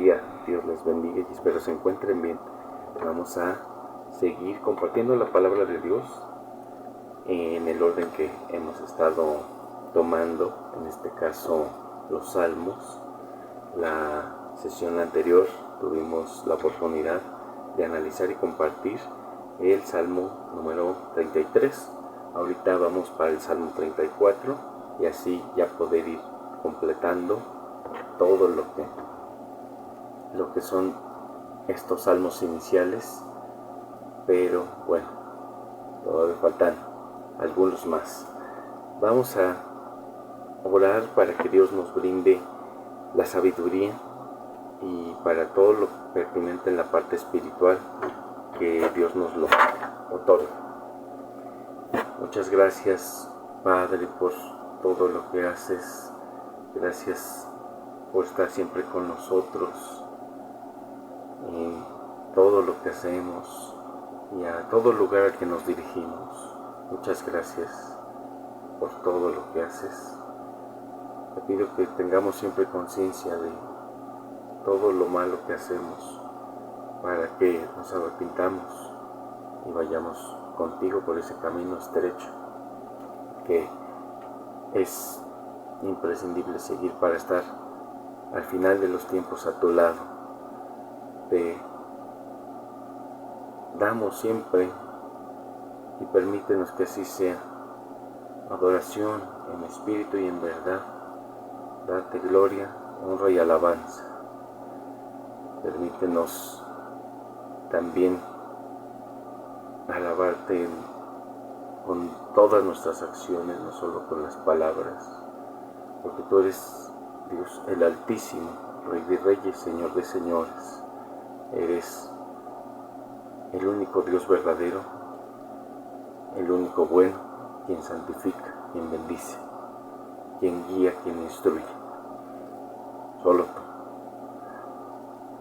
día, Dios les bendiga y espero se encuentren bien. Vamos a seguir compartiendo la palabra de Dios en el orden que hemos estado tomando, en este caso los salmos. La sesión anterior tuvimos la oportunidad de analizar y compartir el salmo número 33. Ahorita vamos para el salmo 34 y así ya poder ir completando todo lo que son estos salmos iniciales, pero bueno, todavía faltan algunos más. Vamos a orar para que Dios nos brinde la sabiduría y para todo lo pertinente en la parte espiritual, que Dios nos lo otorgue. Muchas gracias, Padre, por todo lo que haces. Gracias por estar siempre con nosotros en todo lo que hacemos y a todo lugar al que nos dirigimos. Muchas gracias por todo lo que haces. Te pido que tengamos siempre conciencia de todo lo malo que hacemos para que nos arrepintamos y vayamos contigo por ese camino estrecho que es imprescindible seguir para estar al final de los tiempos a tu lado. Te damos siempre y permítenos que así sea. Adoración en espíritu y en verdad. Date gloria, honra y alabanza. Permítenos también alabarte con todas nuestras acciones, no solo con las palabras, porque tú eres Dios el Altísimo, Rey de Reyes, Señor de Señores. Eres el único Dios verdadero, el único bueno, quien santifica, quien bendice, quien guía, quien instruye. Solo tú.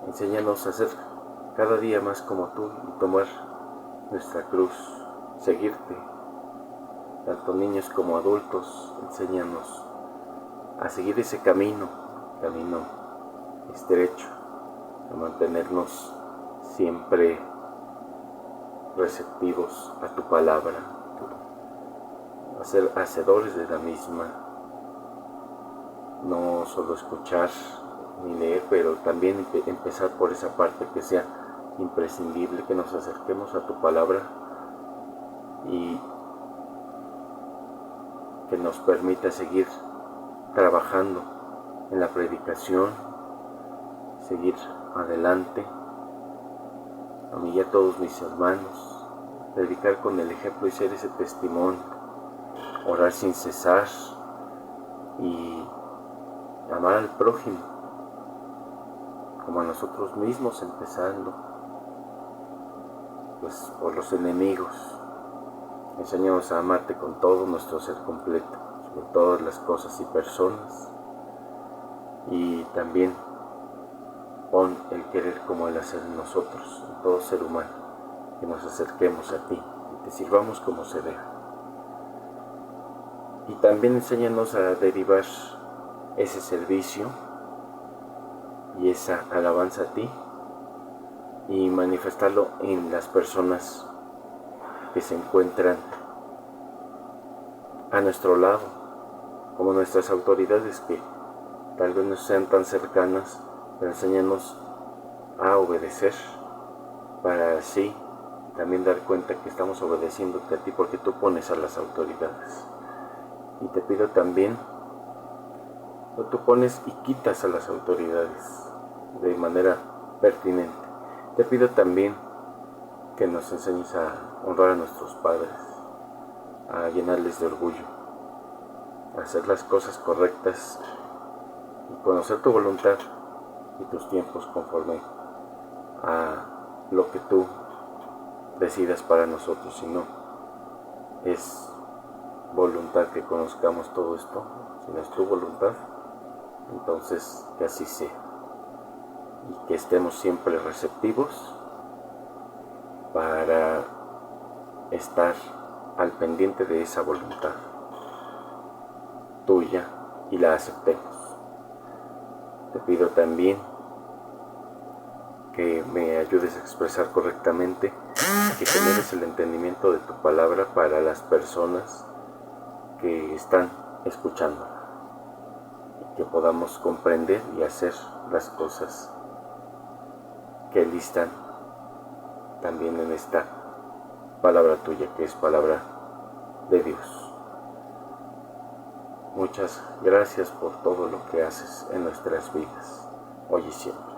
Enséñanos a ser cada día más como tú y tomar nuestra cruz, seguirte. Tanto niños como adultos, enséñanos a seguir ese camino estrecho, a mantenernos siempre receptivos a tu palabra, a ser hacedores de la misma, no solo escuchar ni leer, pero también empezar por esa parte que sea imprescindible, que nos acerquemos a tu palabra y que nos permita seguir trabajando en la predicación, seguir adelante, a mí y a todos mis hermanos, predicar con el ejemplo y ser ese testimonio, orar sin cesar y amar al prójimo como a nosotros mismos, empezando pues por los enemigos. Enséñanos a amarte con todo nuestro ser completo, sobre todas las cosas y personas, y también pon el querer como el hacer en nosotros, en todo ser humano, que nos acerquemos a ti y te sirvamos como se debe. Y también enséñanos a derivar ese servicio y esa alabanza a ti y manifestarlo en las personas que se encuentran a nuestro lado, como nuestras autoridades, que tal vez no sean tan cercanas, pero enséñanos a obedecer, para así también dar cuenta que estamos obedeciéndote a ti, porque tú pones a las autoridades. Y te pido también, tú pones y quitas a las autoridades de manera pertinente. Te pido también que nos enseñes a honrar a nuestros padres, a llenarles de orgullo, a hacer las cosas correctas y conocer tu voluntad y tus tiempos conforme a lo que tú decidas para nosotros. Si no es voluntad que conozcamos todo esto, si no es tu voluntad, entonces que así sea, y que estemos siempre receptivos para estar al pendiente de esa voluntad tuya y la aceptemos. Te pido también que me ayudes a expresar correctamente, que generes el entendimiento de tu palabra para las personas que están escuchando, que podamos comprender y hacer las cosas que listan también en esta palabra tuya, que es palabra de Dios. Muchas gracias por todo lo que haces en nuestras vidas, hoy y siempre.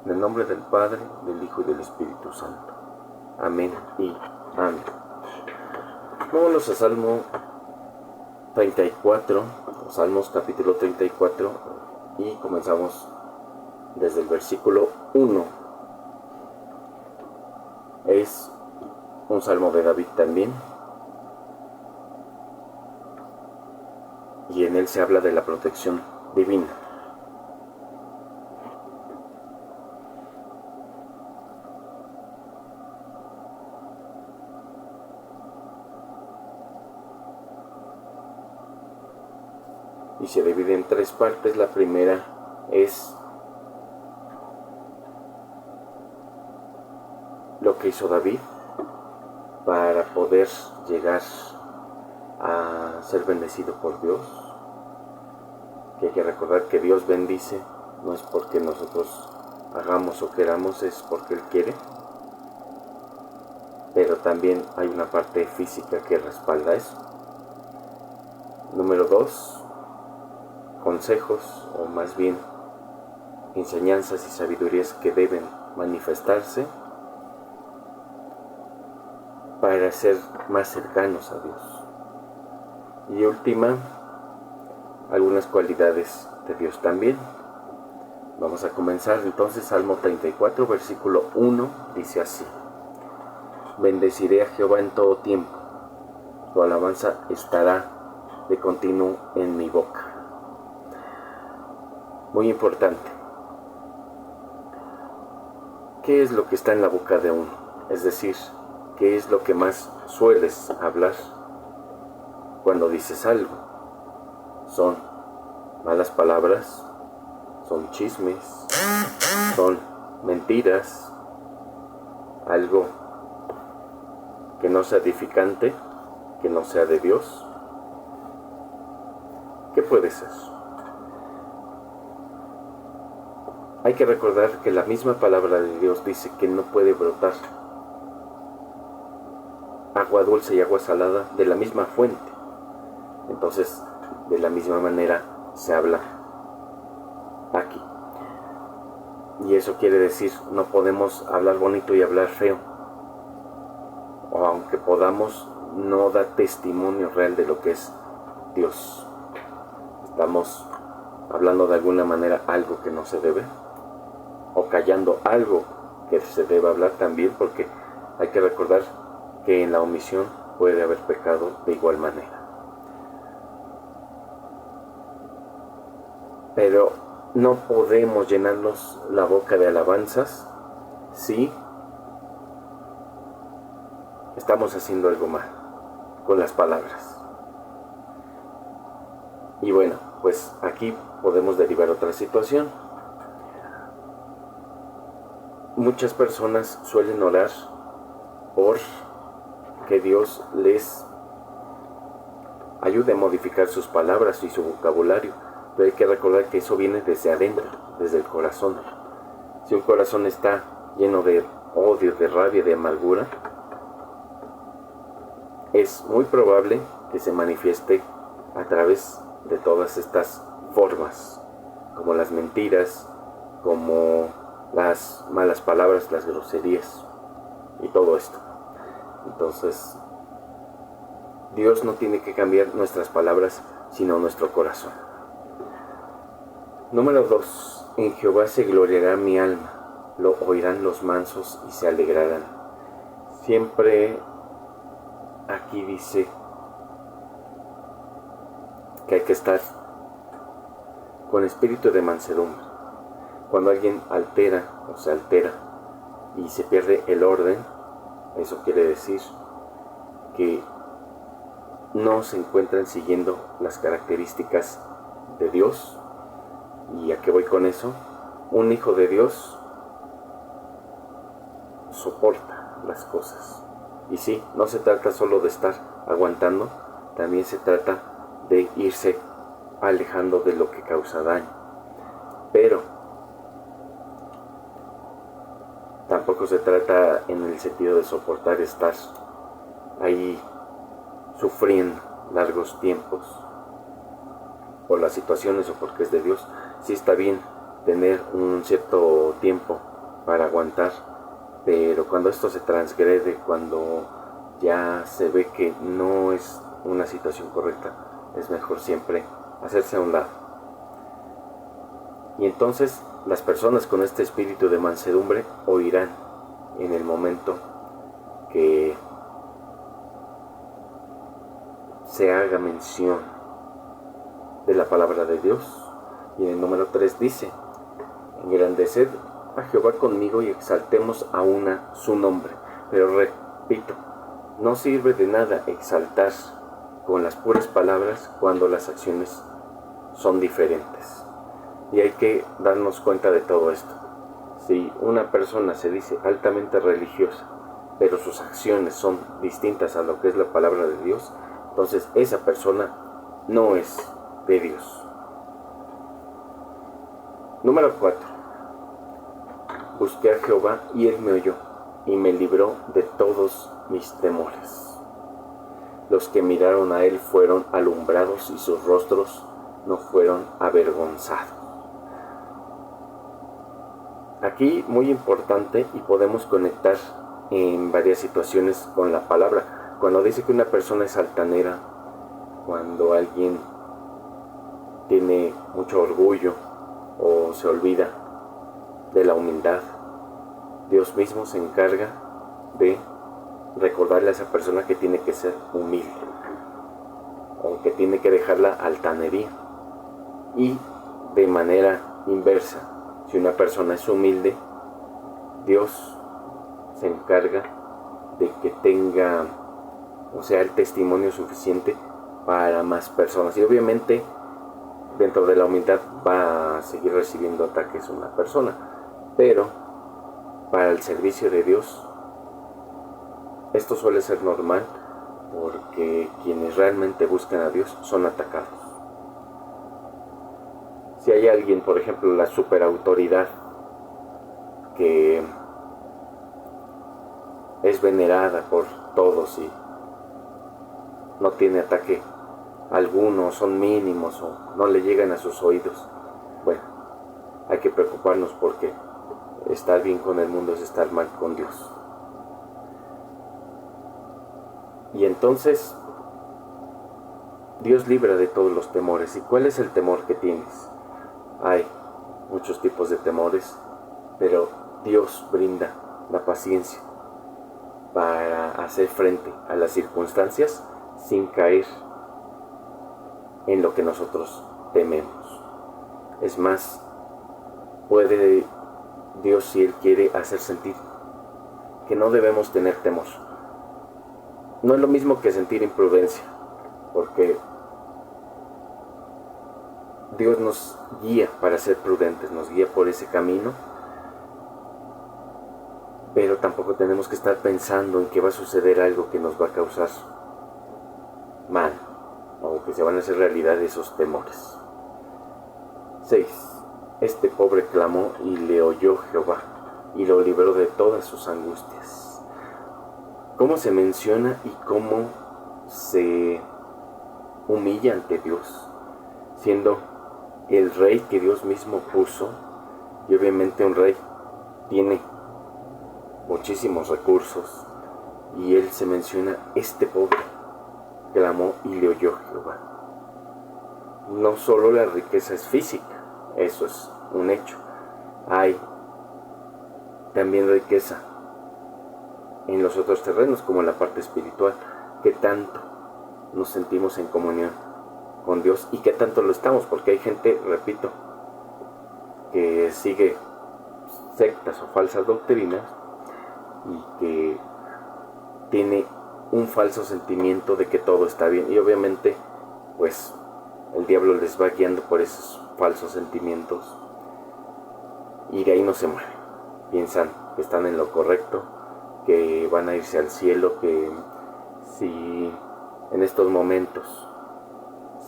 En el nombre del Padre, del Hijo y del Espíritu Santo. Amén y amén. Vámonos a Salmo 34, Salmos capítulo 34, y comenzamos desde el versículo 1. Es un salmo de David también, y en él se habla de la protección divina. Y se divide en tres partes. La primera es lo que hizo David para poder llegar a ser bendecido por Dios. Que hay que recordar que Dios bendice, no es porque nosotros hagamos o queramos, es porque Él quiere. Pero también hay una parte física que respalda eso. Número 2, consejos, o más bien enseñanzas y sabidurías que deben manifestarse para ser más cercanos a Dios. Y última, algunas cualidades de Dios también. Vamos a comenzar entonces. Salmo 34, versículo 1, dice así: Bendeciré a Jehová en todo tiempo, su alabanza estará de continuo en mi boca. Muy importante. ¿Qué es lo que está en la boca de uno? Es decir, ¿qué es lo que más sueles hablar cuando dices algo? ¿Son malas palabras? ¿Son chismes? ¿Son mentiras? ¿Algo que no sea edificante? ¿Que no sea de Dios? ¿Qué puede ser? Hay que recordar que la misma palabra de Dios dice que no puede brotar agua dulce y agua salada de la misma fuente. Entonces, de la misma manera se habla aquí. Y eso quiere decir, no podemos hablar bonito y hablar feo. O aunque podamos, no da testimonio real de lo que es Dios. Estamos hablando de alguna manera algo que no se debe, o callando algo que se debe hablar también, porque hay que recordar que en la omisión puede haber pecado de igual manera. Pero no podemos llenarnos la boca de alabanzas si estamos haciendo algo mal con las palabras. Y bueno, pues aquí podemos derivar otra situación. Muchas personas suelen orar por que Dios les ayude a modificar sus palabras y su vocabulario, pero hay que recordar que eso viene desde adentro, desde el corazón. Si un corazón está lleno de odio, de rabia, de amargura, es muy probable que se manifieste a través de todas estas formas, como las mentiras, como las malas palabras, las groserías y todo esto. Entonces, Dios no tiene que cambiar nuestras palabras, sino nuestro corazón. Número 2. En Jehová se gloriará mi alma, lo oirán los mansos y se alegrarán. Siempre aquí dice que hay que estar con espíritu de mansedumbre. Cuando alguien altera o se altera y se pierde el orden, eso quiere decir que no se encuentran siguiendo las características de Dios. ¿Y a qué voy con eso? Un hijo de Dios soporta las cosas. Y sí, no se trata solo de estar aguantando, también se trata de irse alejando de lo que causa daño. Pero tampoco se trata en el sentido de soportar estar ahí sufriendo largos tiempos por las situaciones o porque es de Dios. Sí está bien tener un cierto tiempo para aguantar, pero cuando esto se transgrede, cuando ya se ve que no es una situación correcta, es mejor siempre hacerse a un lado. Y entonces las personas con este espíritu de mansedumbre oirán en el momento que se haga mención de la palabra de Dios. Y en el número 3 dice: engrandeced a Jehová conmigo y exaltemos a una su nombre. Pero repito, no sirve de nada exaltar con las puras palabras cuando las acciones son diferentes. Y hay que darnos cuenta de todo esto. Si una persona se dice altamente religiosa, pero sus acciones son distintas a lo que es la palabra de Dios, entonces esa persona no es de Dios. Número 4. Busqué a Jehová y él me oyó y me libró de todos mis temores. Los que miraron a él fueron alumbrados y sus rostros no fueron avergonzados. Aquí muy importante, y podemos conectar en varias situaciones con la palabra. Cuando dice que una persona es altanera, cuando alguien tiene mucho orgullo o se olvida de la humildad, Dios mismo se encarga de recordarle a esa persona que tiene que ser humilde, o que tiene que dejar la altanería. Y de manera inversa, si una persona es humilde, Dios se encarga de que tenga, el testimonio suficiente para más personas. Y obviamente dentro de la humildad va a seguir recibiendo ataques una persona, pero para el servicio de Dios esto suele ser normal, porque quienes realmente buscan a Dios son atacados. Si hay alguien, por ejemplo, la superautoridad, que es venerada por todos y no tiene ataque alguno, son mínimos o no le llegan a sus oídos, bueno, hay que preocuparnos, porque estar bien con el mundo es estar mal con Dios. Y entonces Dios libra de todos los temores. ¿Y cuál es el temor que tienes? Hay muchos tipos de temores, pero Dios brinda la paciencia para hacer frente a las circunstancias sin caer en lo que nosotros tememos. Es más, puede Dios, si Él quiere, hacer sentir que no debemos tener temor. No es lo mismo que sentir imprudencia, porque Dios nos guía para ser prudentes, nos guía por ese camino, pero tampoco tenemos que estar pensando en que va a suceder algo que nos va a causar mal, o que se van a hacer realidad esos temores. 6. Este pobre clamó y le oyó Jehová, y lo libró de todas sus angustias. ¿Cómo se menciona y cómo se humilla ante Dios, siendo el rey que Dios mismo puso? Y obviamente un rey tiene muchísimos recursos, y él se menciona: este pobre clamó y le oyó Jehová. No solo la riqueza es física, eso es un hecho, hay también riqueza en los otros terrenos, como en la parte espiritual. Que tanto nos sentimos en comunión con Dios y que tanto lo estamos, porque hay gente, repito, que sigue sectas o falsas doctrinas y que tiene un falso sentimiento de que todo está bien, y obviamente pues el diablo les va guiando por esos falsos sentimientos y de ahí no se mueven. Piensan que están en lo correcto, que van a irse al cielo, que si en estos momentos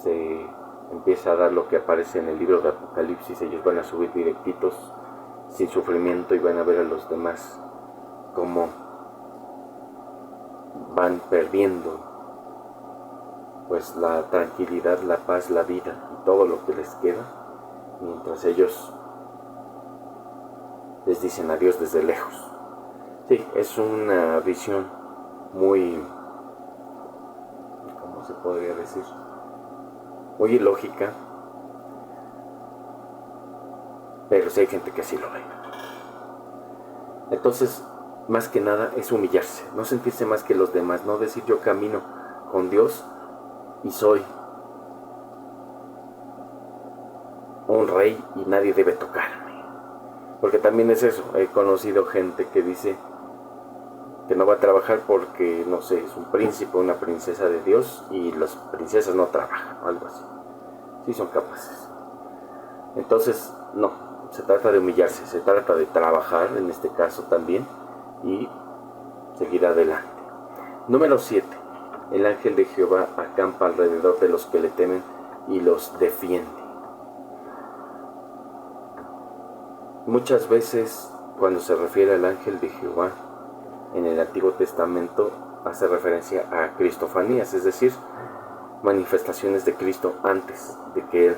se empieza a dar lo que aparece en el libro de Apocalipsis, ellos van a subir directitos sin sufrimiento y van a ver a los demás como van perdiendo pues la tranquilidad, la paz, la vida y todo lo que les queda, mientras ellos les dicen adiós desde lejos. Sí, es una visión muy, ¿cómo se podría decir? Muy ilógica, pero sí hay gente que así lo ve. Entonces, más que nada es humillarse, no sentirse más que los demás, no decir yo camino con Dios y soy un rey y nadie debe tocarme. Porque también es eso, he conocido gente que dice que no va a trabajar porque, no sé, es un príncipe o una princesa de Dios y las princesas no trabajan, o algo así. Sí son capaces. Entonces, no, se trata de humillarse, se trata de trabajar, en este caso también, y seguir adelante. Número 7. El ángel de Jehová acampa alrededor de los que le temen y los defiende. Muchas veces, cuando se refiere al ángel de Jehová en el Antiguo Testamento, hace referencia a cristofanías, es decir, manifestaciones de Cristo antes de que Él,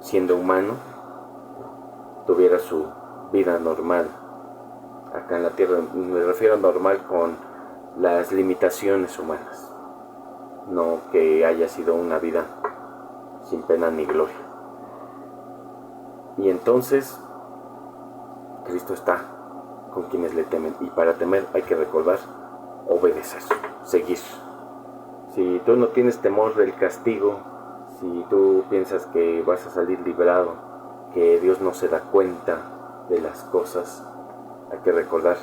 siendo humano, tuviera su vida normal acá en la tierra. Me refiero a normal con las limitaciones humanas, no que haya sido una vida sin pena ni gloria. Y entonces Cristo está con quienes le temen, y para temer hay que recordar, obedecer, seguir. Si tú no tienes temor del castigo, si tú piensas que vas a salir librado, que Dios no se da cuenta de las cosas, hay que recordar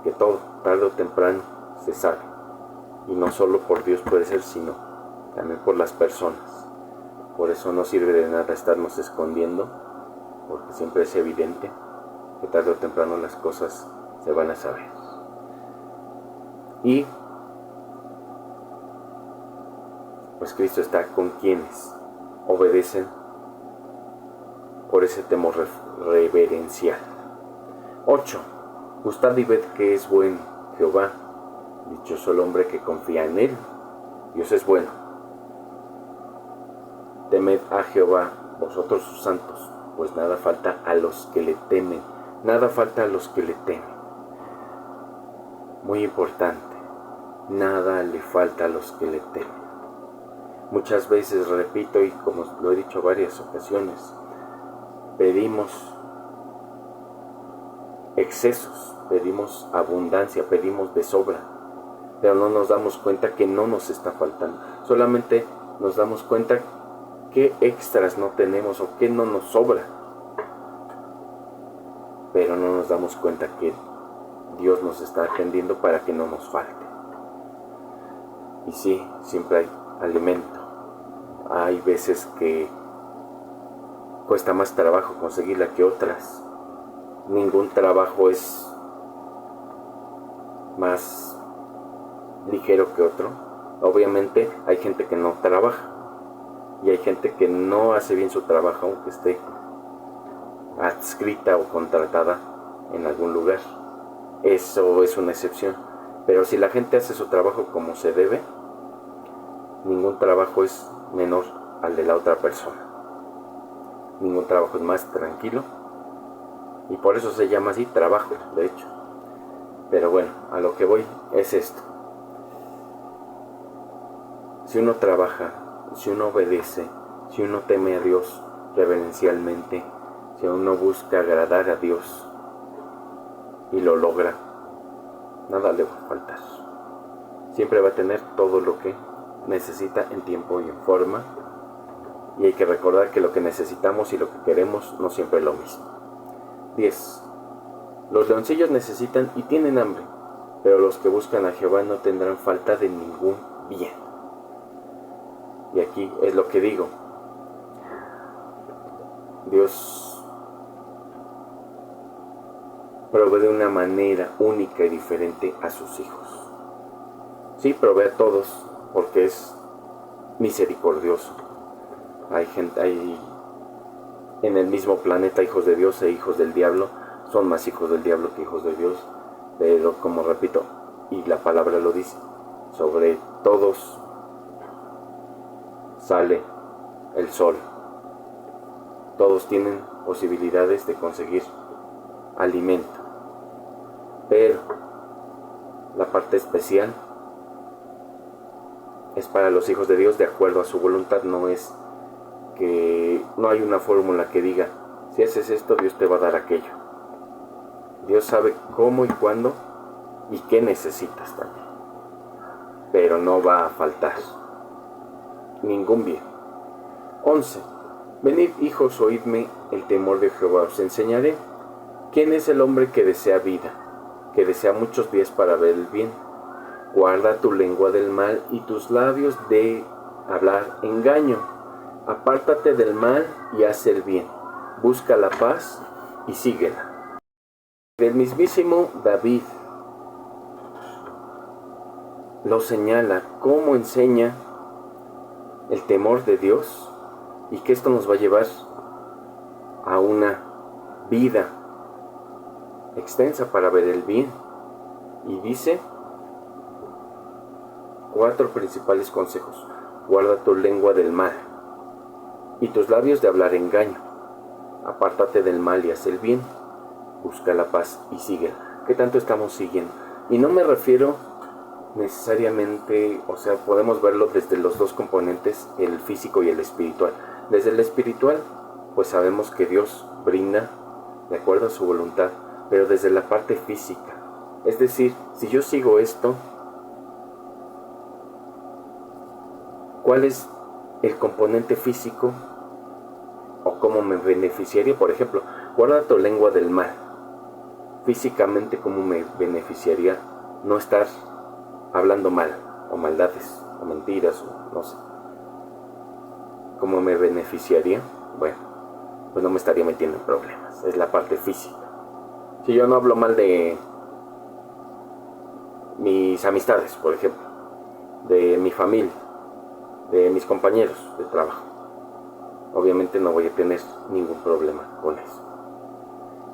que todo, tarde o temprano, se sabe. Y no solo por Dios puede ser, sino también por las personas. Por eso no sirve de nada estarnos escondiendo, porque siempre es evidente que tarde o temprano las cosas se van a saber. Y pues Cristo está con quienes obedecen por ese temor reverencial. 8. Gustad y ved que es buen Jehová, dichoso el hombre que confía en él. Dios es bueno. Temed a Jehová, vosotros sus santos, pues nada falta a los que le temen. Nada falta a los que le temen. Muy importante, nada le falta a los que le temen. Muchas veces, repito, y como lo he dicho varias ocasiones, pedimos excesos, pedimos abundancia, pedimos de sobra, pero no nos damos cuenta que no nos está faltando. Solamente nos damos cuenta qué extras no tenemos o qué no nos sobra, pero no nos damos cuenta que Dios nos está atendiendo para que no nos falte. Y sí, siempre hay alimento. Hay veces que cuesta más trabajo conseguirla que otras. Ningún trabajo es más ligero que otro. Obviamente hay gente que no trabaja y hay gente que no hace bien su trabajo aunque esté adscrita o contratada en algún lugar. Eso es una excepción. Pero si la gente hace su trabajo como se debe, ningún trabajo es menor al de la otra persona. Ningún trabajo es más tranquilo. Y por eso se llama así, trabajo, de hecho. Pero bueno, a lo que voy es esto. Si uno trabaja, si uno obedece, si uno teme a Dios reverencialmente, si uno busca agradar a Dios y lo logra, nada le va a faltar. Siempre va a tener todo lo que necesita en tiempo y en forma. Y hay que recordar que lo que necesitamos y lo que queremos no siempre es lo mismo. 10. Los leoncillos necesitan y tienen hambre, pero los que buscan a Jehová no tendrán falta de ningún bien. Y aquí es lo que digo. Dios provee de una manera única y diferente a sus hijos. Sí, provee a todos porque es misericordioso. Hay en el mismo planeta hijos de Dios e hijos del diablo. Son más hijos del diablo que hijos de Dios, pero como repito, y la palabra lo dice, sobre todos sale el sol. Todos tienen posibilidades de conseguir alimento, pero la parte especial es para los hijos de Dios de acuerdo a su voluntad. No hay una fórmula que diga, si haces esto, Dios te va a dar aquello. Dios sabe cómo y cuándo y qué necesitas también, pero no va a faltar ningún bien. 11. Venid, hijos, oídme el temor de Jehová. Os enseñaré quién es el hombre que desea vida, que desea muchos días para ver el bien. Guarda tu lengua del mal y tus labios de hablar engaño. Apártate del mal y haz el bien. Busca la paz y síguela. Del mismísimo David lo señala, cómo enseña el temor de Dios y que esto nos va a llevar a una vida extensa para ver el bien. Y dice 4 principales consejos. Guarda tu lengua del mal y tus labios de hablar engaño. Apártate del mal y haz el bien. Busca la paz y síguela. ¿Qué tanto estamos siguiendo? Y no me refiero necesariamente, o sea, podemos verlo desde los dos componentes, el físico y el espiritual. Desde el espiritual, pues sabemos que Dios brinda de acuerdo a su voluntad, pero desde la parte física, es decir, si yo sigo esto, ¿cuál es el componente físico o cómo me beneficiaría? Por ejemplo, guarda tu lengua del mal. Físicamente, ¿cómo me beneficiaría no estar hablando mal, o maldades, o mentiras, o no sé? ¿Cómo me beneficiaría? Bueno, pues no me estaría metiendo en problemas. Es la parte física. Si yo no hablo mal de mis amistades, por ejemplo, de mi familia, de mis compañeros de trabajo, obviamente no voy a tener ningún problema con eso.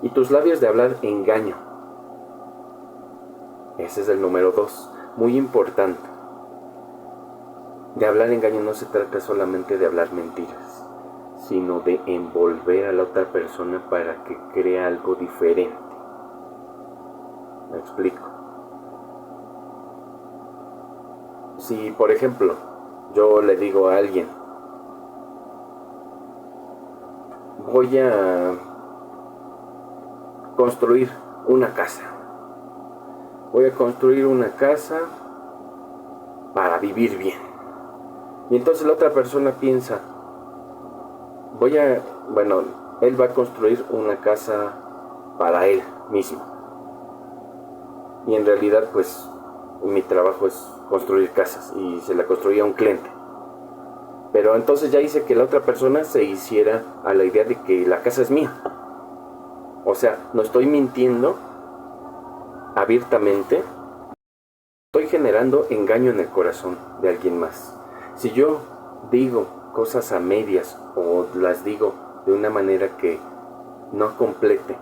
Y tus labios de hablar engaño. Ese es el número 2, muy importante. De hablar engaño no se trata solamente de hablar mentiras, sino de envolver a la otra persona para que crea algo diferente. ¿Me explico? Si, por ejemplo, yo le digo a alguien, voy a construir una casa. Voy a construir una casa para vivir bien. Y entonces la otra persona piensa, él va a construir una casa para él mismo. Y en realidad, pues, mi trabajo es construir casas y se la construía a un cliente. Pero entonces ya hice que la otra persona se hiciera a la idea de que la casa es mía. O sea, no estoy mintiendo abiertamente, estoy generando engaño en el corazón de alguien más. Si yo digo cosas a medias o las digo de una manera que no complete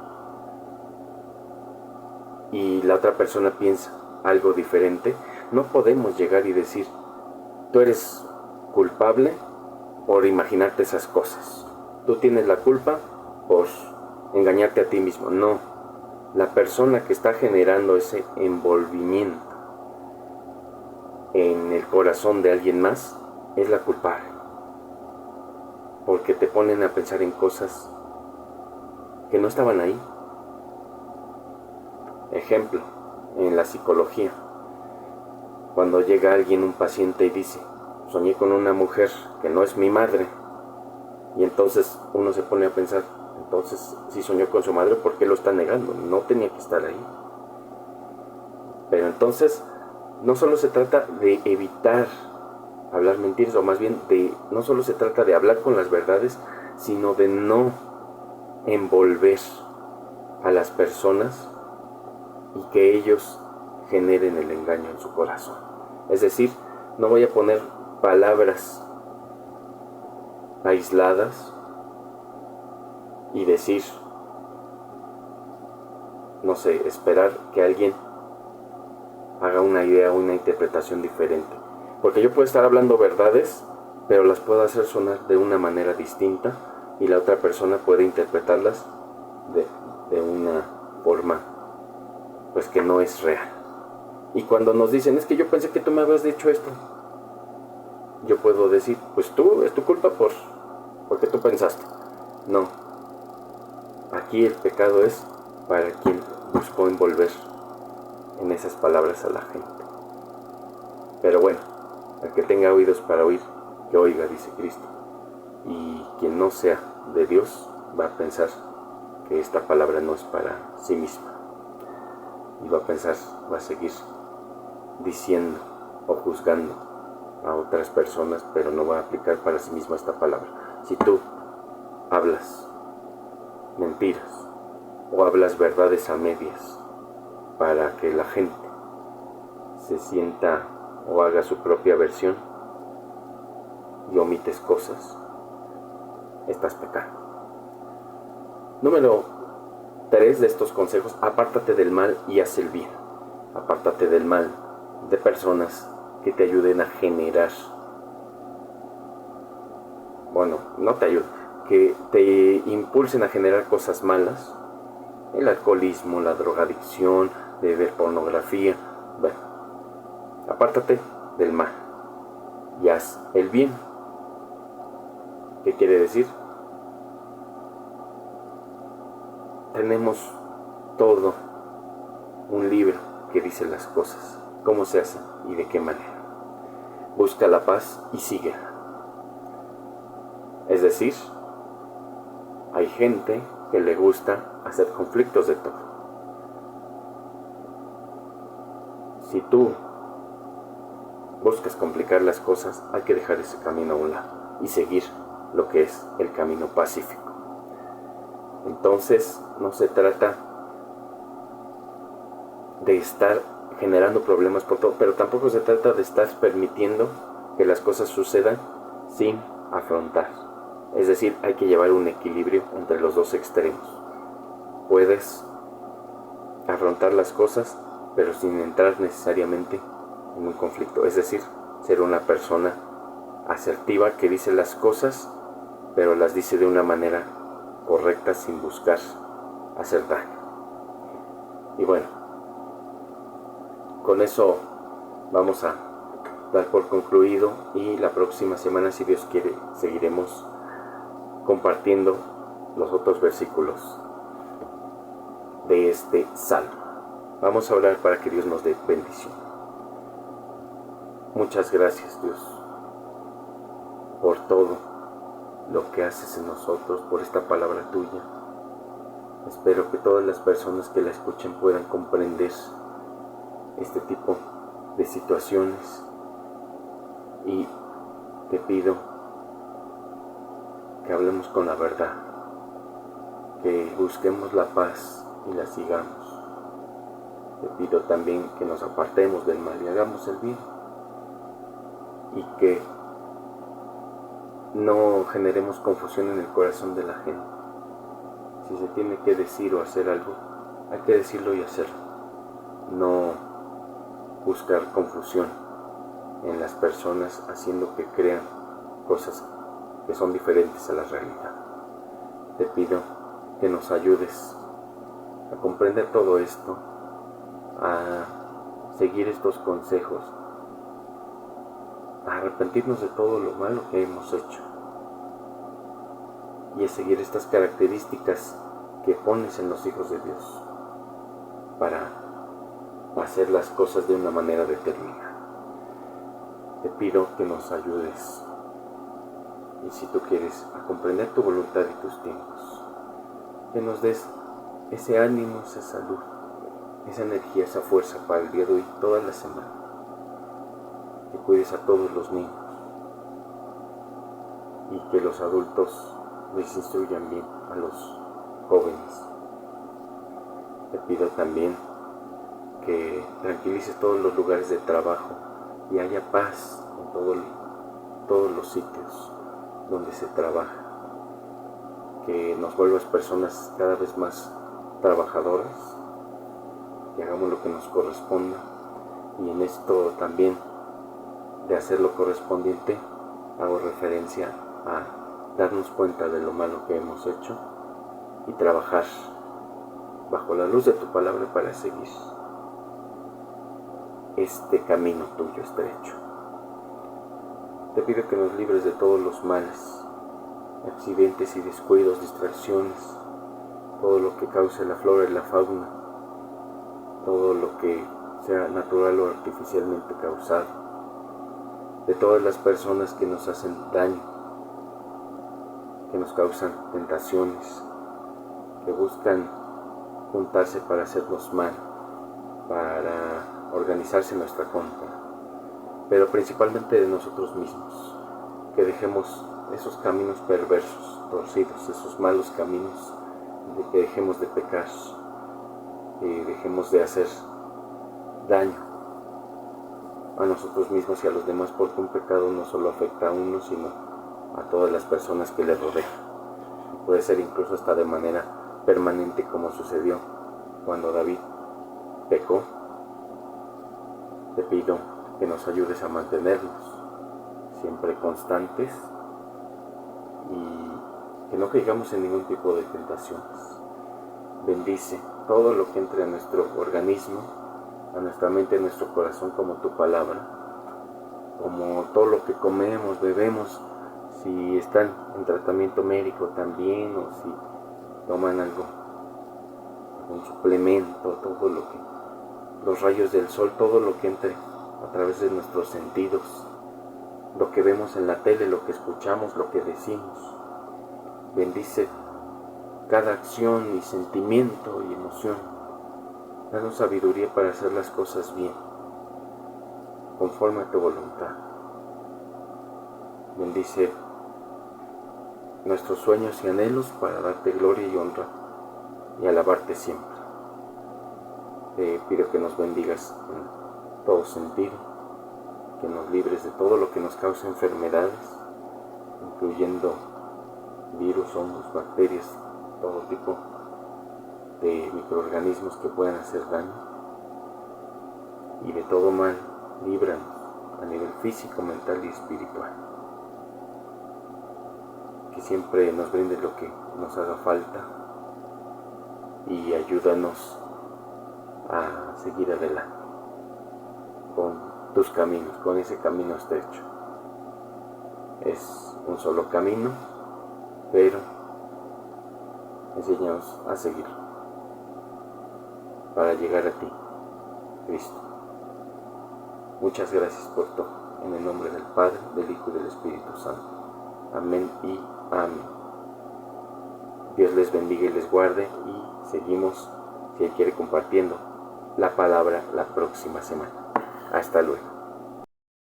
y la otra persona piensa algo diferente, no podemos llegar y decir, tú eres culpable por imaginarte esas cosas. Tú tienes la culpa por engañarte a ti mismo. No, la persona que está generando ese envolvimiento en el corazón de alguien más es la culpable, porque te ponen a pensar en cosas que no estaban ahí. Ejemplo, en la psicología, cuando llega alguien, un paciente, y dice, soñé con una mujer que no es mi madre, y entonces uno se pone a pensar, entonces si soñó con su madre, ¿por qué lo está negando? No tenía que estar ahí. Pero entonces no solo se trata de evitar hablar mentiras, o más bien no solo se trata de hablar con las verdades, sino de no envolver a las personas y que ellos generen el engaño en su corazón. Es decir, no voy a poner palabras aisladas y decir, no sé, esperar que alguien haga una idea o una interpretación diferente. Porque yo puedo estar hablando verdades, pero las puedo hacer sonar de una manera distinta y la otra persona puede interpretarlas de una forma pues que no es real. Y cuando nos dicen, es que yo pensé que tú me habías dicho esto, yo puedo decir, pues tú, es tu culpa porque tú pensaste. No, aquí el pecado es para quien buscó envolver en esas palabras a la gente. Pero bueno, el que tenga oídos para oír, que oiga, dice Cristo. Y quien no sea de Dios va a pensar que esta palabra no es para sí misma. Y va a pensar, va a seguir diciendo o juzgando a otras personas, pero no va a aplicar para sí misma esta palabra. Si tú hablas mentiras o hablas verdades a medias para que la gente se sienta o haga su propia versión y omites cosas, estás pecando. Número 3 de estos consejos: apártate del mal y haz el bien. Apártate del mal, de personas que te ayuden a generar, bueno, no te ayuden, que te impulsen a generar cosas malas. El alcoholismo, la drogadicción, de ver pornografía. Bueno, apártate del mal y haz el bien. ¿Qué quiere decir? Tenemos todo un libro que dice las cosas, cómo se hacen y de qué manera. Busca la paz y síguela. Es decir, hay gente que le gusta hacer conflictos de todo. Si tú buscas complicar las cosas, hay que dejar ese camino a un lado y seguir lo que es el camino pacífico. Entonces, no se trata de estar generando problemas por todo, pero tampoco se trata de estar permitiendo que las cosas sucedan sin afrontar. Es decir, hay que llevar un equilibrio entre los dos extremos. Puedes afrontar las cosas, pero sin entrar necesariamente en un conflicto. Es decir, ser una persona asertiva que dice las cosas, pero las dice de una manera correcta sin buscar hacer daño. Y bueno, con eso vamos a dar por concluido, y la próxima semana, si Dios quiere, seguiremos compartiendo los otros versículos de este salmo. Vamos a orar para que Dios nos dé bendición. Muchas gracias, Dios, por todo lo que haces en nosotros, por esta palabra tuya. Espero que todas las personas que la escuchen puedan comprender este tipo de situaciones, y te pido que hablemos con la verdad, que busquemos la paz y la sigamos. Te pido también que nos apartemos del mal y hagamos el bien, y que no generemos confusión en el corazón de la gente. Si se tiene que decir o hacer algo, hay que decirlo y hacerlo. No buscar confusión en las personas haciendo que crean cosas que son diferentes a la realidad. Te pido que nos ayudes a comprender todo esto, a seguir estos consejos, a arrepentirnos de todo lo malo que hemos hecho y a seguir estas características que pones en los hijos de Dios para hacer las cosas de una manera determinada. Te pido que nos ayudes, y si tú quieres, a comprender tu voluntad y tus tiempos, que nos des ese ánimo, esa salud, esa energía, esa fuerza para el día de hoy, toda la semana. Que cuides a todos los niños y que los adultos les instruyan bien a los jóvenes. Te pido también que tranquilices todos los lugares de trabajo y haya paz en todos los sitios donde se trabaja. Que nos vuelvas personas cada vez más trabajadoras, que hagamos lo que nos corresponda, y en esto también de hacer lo correspondiente hago referencia a darnos cuenta de lo malo que hemos hecho y trabajar bajo la luz de tu palabra para seguir este camino tuyo estrecho. Te pido que nos libres de todos los males, accidentes y descuidos, distracciones, todo lo que cause la flora y la fauna, todo lo que sea natural o artificialmente causado, de todas las personas que nos hacen daño, que nos causan tentaciones, que buscan juntarse para hacernos mal, para organizarse en nuestra contra, pero principalmente de nosotros mismos, que dejemos esos caminos perversos, torcidos, esos malos caminos, de que dejemos de pecar, que dejemos de hacer daño a nosotros mismos y a los demás, porque un pecado no solo afecta a uno, sino a todas las personas que le rodean. Puede ser incluso hasta de manera permanente, como sucedió cuando David pecó. Te pido que nos ayudes a mantenernos siempre constantes y que no caigamos en ningún tipo de tentaciones. Bendice todo lo que entre a nuestro organismo, a nuestra mente, a nuestro corazón, como tu palabra, como todo lo que comemos, bebemos, si están en tratamiento médico también, o si toman un suplemento, todo lo que, los rayos del sol, todo lo que entre a través de nuestros sentidos, lo que vemos en la tele, lo que escuchamos, lo que decimos. Bendice cada acción y sentimiento y emoción. Danos sabiduría para hacer las cosas bien, conforme a tu voluntad. Bendice nuestros sueños y anhelos para darte gloria y honra y alabarte siempre. Te pido que nos bendigas en todo sentido, que nos libres de todo lo que nos cause enfermedades, incluyendo virus, hongos, bacterias, todo tipo de microorganismos que puedan hacer daño, y de todo mal, líbranos a nivel físico, mental y espiritual. Que siempre nos brindes lo que nos haga falta y ayúdanos a seguir adelante con tus caminos, con ese camino estrecho. Es un solo camino, pero enséñanos a seguirlo para llegar a ti, Cristo. Muchas gracias por todo. En el nombre del Padre, del Hijo y del Espíritu Santo. Amén y amén. Dios les bendiga y les guarde, y seguimos, si Él quiere, compartiendo la palabra la próxima semana. Hasta luego.